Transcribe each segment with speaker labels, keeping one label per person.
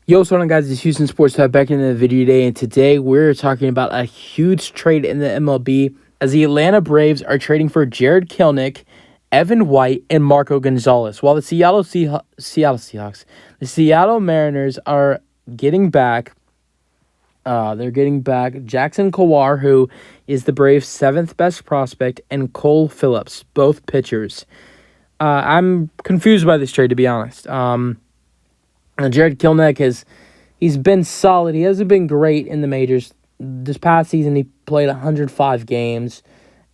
Speaker 1: Yo, what's going on, guys? It's Houston Sports Talk back in the video today, and today we're talking about a huge trade in the MLB as the Atlanta Braves are trading for Jared Kelenic, Evan White, and Marco Gonzalez, while the Seattle Mariners are getting back. They're getting back Jackson Kowar, who is the Braves' seventh best prospect, and Cole Phillips, both pitchers. I'm confused by this trade, to be honest. Jared Kelenic he's been solid. He hasn't been great in the majors. This past season, he played 105 games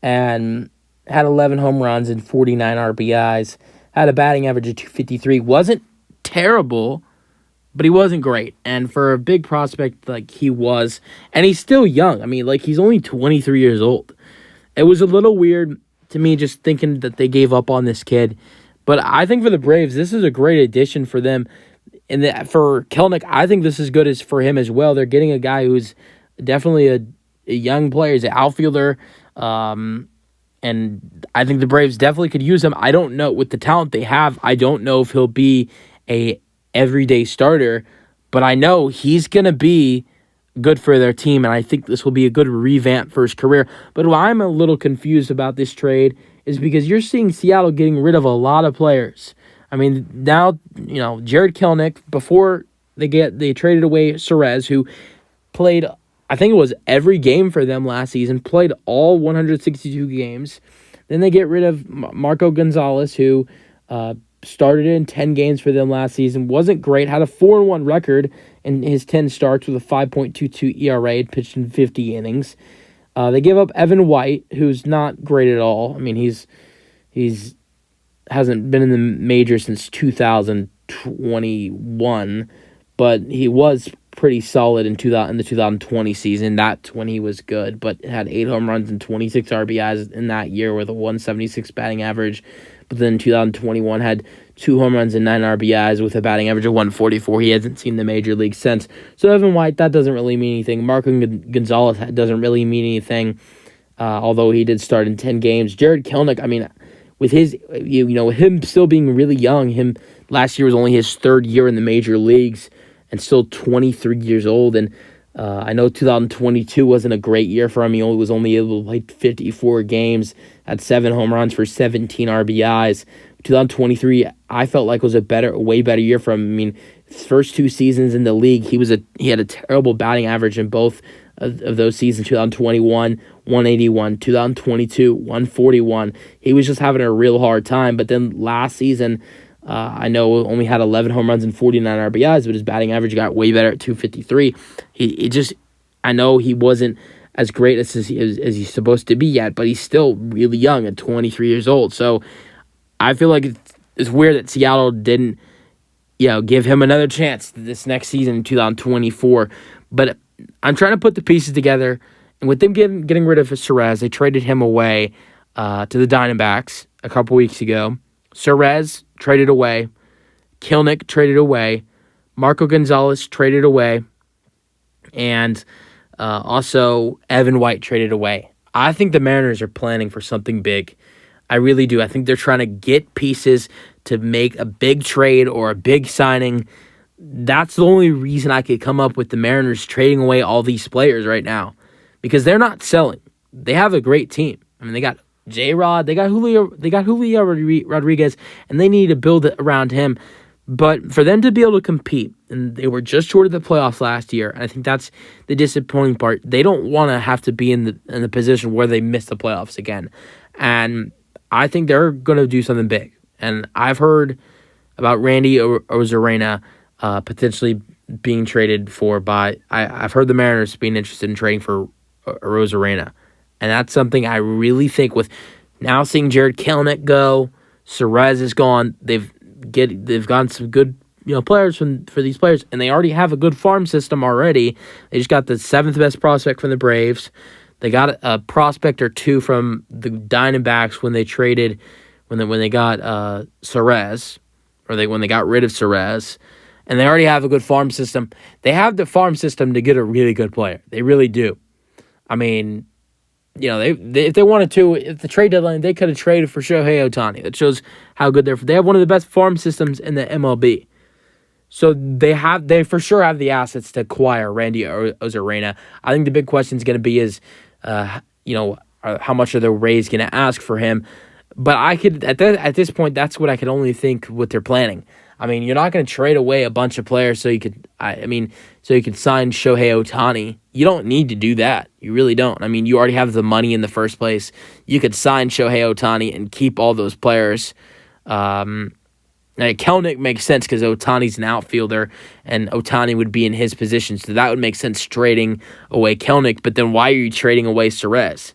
Speaker 1: and had 11 home runs and 49 RBIs. Had a batting average of 253. Wasn't terrible, but he wasn't great. And for a big prospect like he was, and he's still young. I mean, he's only 23 years old. It was a little weird to me just thinking that they gave up on this kid. But I think for the Braves, this is a great addition for them. And for Kelenic, I think this is good as for him as well. They're getting a guy who's definitely a young player. He's an outfielder. And I think the Braves definitely could use him. I don't know. With the talent they have, I don't know if he'll be a everyday starter. But I know he's going to be good for their team. And I think this will be a good revamp for his career. But why I'm a little confused about this trade is because you're seeing Seattle getting rid of a lot of players. I mean, now, Jared Kelenic, before they traded away Suarez, who played, I think it was every game for them last season, played all 162 games. Then they get rid of Marco Gonzalez, who started in 10 games for them last season. Wasn't great, had a 4-1 record in his 10 starts with a 5.22 ERA, pitched in 50 innings. They give up Evan White, who's not great at all. I mean, he's hasn't been in the major since 2021, but he was pretty solid in the 2020 season. That's when he was good, but had 8 home runs and 26 RBIs in that year with a 176 batting average. But then in 2021 had 2 home runs and 9 RBIs with a batting average of 144. He hasn't seen the major league since. So Evan White, that doesn't really mean anything. Marco Gonzalez doesn't really mean anything, although he did start in 10 games. Jared Kelenic, I mean, with his, him still being really young, him last year was only his 3rd year in the major leagues and still 23 years old. And I know 2022 wasn't a great year for him. He was only able to play 54 games, had 7 home runs for 17 RBIs. 2023, I felt like was a way better year for him. I mean, his first 2 seasons in the league, he had a terrible batting average in both of those seasons. 2021, 181, 2022, 141. He was just having a real hard time. But then last season, I know only had 11 home runs and 49 RBIs, but his batting average got way better at 253. I know he wasn't as great as he's supposed to be yet, but he's still really young at 23 years old. So I feel like it's weird that Seattle didn't, give him another chance this next season in 2024. But I'm trying to put the pieces together, and with them getting rid of Suarez, they traded him away to the Diamondbacks a couple weeks ago. Suarez traded away, Kelenic traded away, Marco Gonzalez traded away, and also Evan White traded away. I think the Mariners are planning for something big. I really do. I think they're trying to get pieces to make a big trade or a big signing. That's the only reason I could come up with the Mariners trading away all these players right now, because they're not selling. They have a great team. I mean, they got J-Rod, they got Julio Rodriguez, and they need to build it around him. But for them to be able to compete, and they were just short of the playoffs last year, and I think that's the disappointing part. They don't want to have to be in the position where they miss the playoffs again. And I think they're going to do something big. And I've heard about Randy Arozarena potentially being traded for I've heard the Mariners being interested in trading for Arozarena. And that's something I really think, with now seeing Jared Kelenic go, Suarez is gone, they've gotten some good players for these players, and they already have a good farm system already. They just got the 7th best prospect from the Braves. They got a prospect or 2 from the Diamondbacks when they got Suarez, when they got rid of Suarez, and they already have a good farm system. They have the farm system to get a really good player. They really do. I mean, they if they wanted to, at the trade deadline, they could have traded for Shohei Ohtani. That shows how good they have one of the best farm systems in the MLB. So they for sure have the assets to acquire Randy Ozarena. I think the big question is going to be how much are the Rays going to ask for him? But I could at this point, that's what I could only think what they're planning. I mean, you're not going to trade away a bunch of players so you could sign Shohei Ohtani. You don't need to do that. You really don't. I mean, you already have the money in the first place. You could sign Shohei Ohtani and keep all those players. Kelenic makes sense because Ohtani's an outfielder and Ohtani would be in his position, so that would make sense trading away Kelenic. But then why are you trading away Suarez?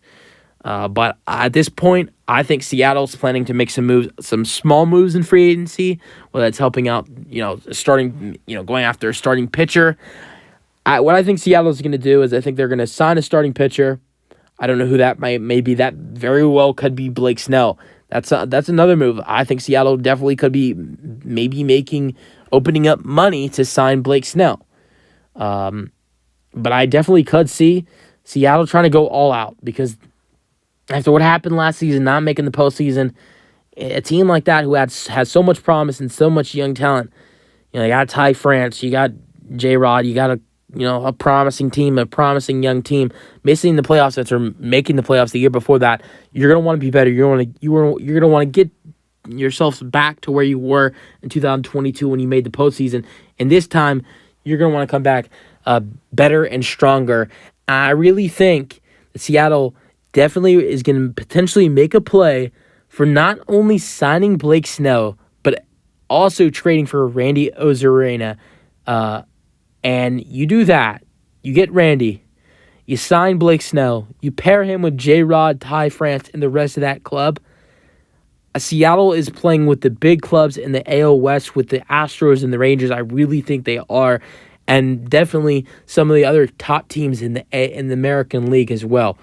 Speaker 1: But at this point, I think Seattle's planning to make some small moves in free agency, whether that's helping out, going after a starting pitcher. What I think Seattle's going to do is I think they're going to sign a starting pitcher. I don't know who that may be. That very well could be Blake Snell. That's another move. I think Seattle definitely could be maybe opening up money to sign Blake Snell. But I definitely could see Seattle trying to go all out because after what happened last season, not making the postseason, a team like that who has so much promise and so much young talent, you got Ty France, you got J-Rod, you got a promising team, a promising young team missing the playoffs after making the playoffs the year before that. You're gonna want to be better. You're gonna want to get yourselves back to where you were in 2022 when you made the postseason, and this time you're gonna want to come back better and stronger. I really think that Seattle definitely is going to potentially make a play for not only signing Blake Snell, but also trading for Randy Ozarena. And you do that. You get Randy. You sign Blake Snell. You pair him with J-Rod, Ty France, and the rest of that club. Seattle is playing with the big clubs in the AL West with the Astros and the Rangers. I really think they are. And definitely some of the other top teams in the American League as well.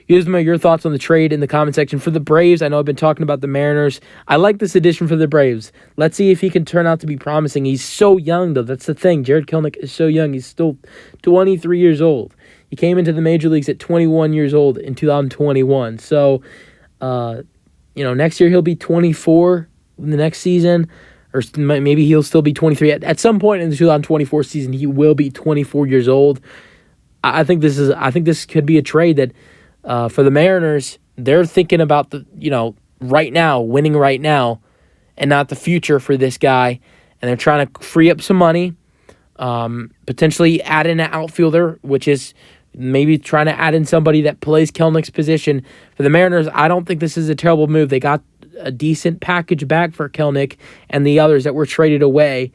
Speaker 1: Here's your thoughts on the trade in the comment section. For the Braves, I know I've been talking about the Mariners. I like this addition for the Braves. Let's see if he can turn out to be promising. He's so young, though. That's the thing. Jared Kelenic is so young. He's still 23 years old. He came into the major leagues at 21 years old in 2021. So, next year he'll be 24 in the next season, or maybe he'll still be 23. At some point in the 2024 season, he will be 24 years old. I think this could be a trade that, for the Mariners, they're thinking about right now, winning right now, and not the future for this guy. And they're trying to free up some money, potentially add in an outfielder, which is maybe trying to add in somebody that plays Kelnic's position. For the Mariners, I don't think this is a terrible move. They got a decent package back for Kelenic and the others that were traded away.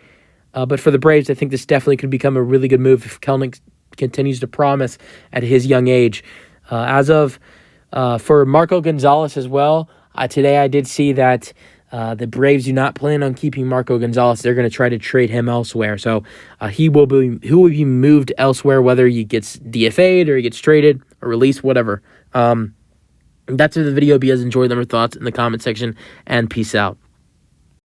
Speaker 1: But for the Braves, I think this definitely could become a really good move if Kelenic continues to promise at his young age. For Marco Gonzalez as well, today I did see that the Braves do not plan on keeping Marco Gonzalez. They're going to try to trade him elsewhere. So he will be moved elsewhere, whether he gets DFA'd or he gets traded or released, whatever. That's it for the video. If you guys enjoyed them, or thoughts in the comment section, and peace out.